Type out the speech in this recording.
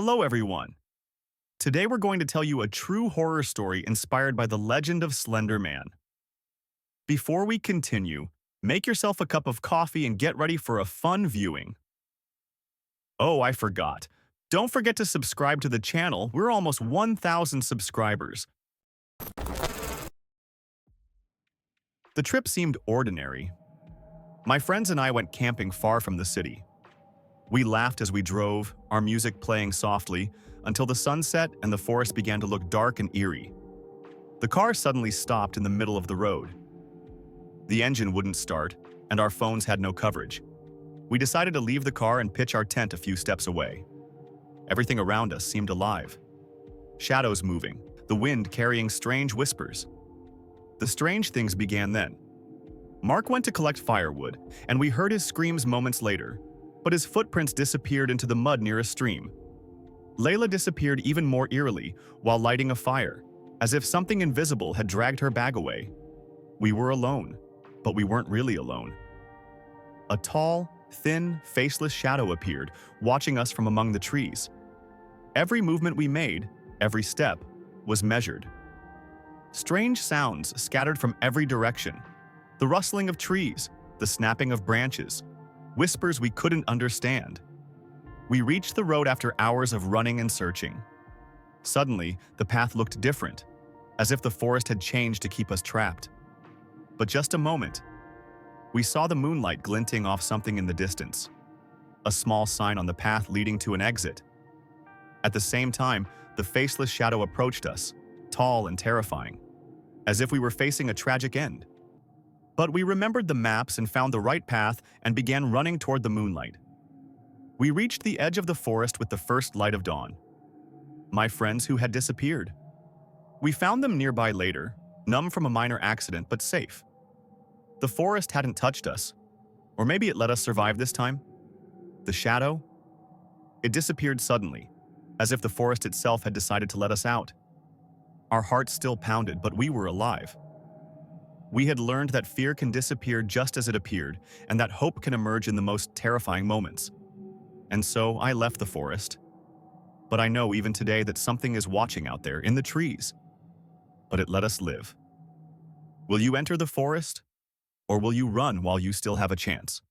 Hello, everyone. Today we're going to tell you a true horror story inspired by the legend of Slenderman. Before we continue, make yourself a cup of coffee and get ready for a fun viewing. Oh, I forgot. Don't forget to subscribe to the channel. We're almost 1,000 subscribers. The trip seemed ordinary. My friends and I went camping far from the city. We laughed as we drove, our music playing softly, until the sun set and the forest began to look dark and eerie. The car suddenly stopped in the middle of the road. The engine wouldn't start, and our phones had no coverage. We decided to leave the car and pitch our tent a few steps away. Everything around us seemed alive. Shadows moving, the wind carrying strange whispers. The strange things began then. Mark went to collect firewood, and we heard his screams moments later, but his footprints disappeared into the mud near a stream. Layla disappeared even more eerily while lighting a fire, as if something invisible had dragged her bag away. We were alone, but we weren't really alone. A tall, thin, faceless shadow appeared, watching us from among the trees. Every movement we made, every step, was measured. Strange sounds scattered from every direction. The rustling of trees, the snapping of branches, whispers we couldn't understand. We reached the road after hours of running and searching. Suddenly, the path looked different, as if the forest had changed to keep us trapped. But just a moment, we saw the moonlight glinting off something in the distance, a small sign on the path leading to an exit. At the same time, the faceless shadow approached us, tall and terrifying, as if we were facing a tragic end. But we remembered the maps and found the right path and began running toward the moonlight. We reached the edge of the forest with the first light of dawn. My friends who had disappeared. We found them nearby later, numb from a minor accident but safe. The forest hadn't touched us, or maybe it let us survive this time. The shadow? It disappeared suddenly, as if the forest itself had decided to let us out. Our hearts still pounded, but we were alive. We had learned that fear can disappear just as it appeared, and that hope can emerge in the most terrifying moments. And so I left the forest. But I know even today that something is watching out there in the trees. But it let us live. Will you enter the forest? Or will you run while you still have a chance?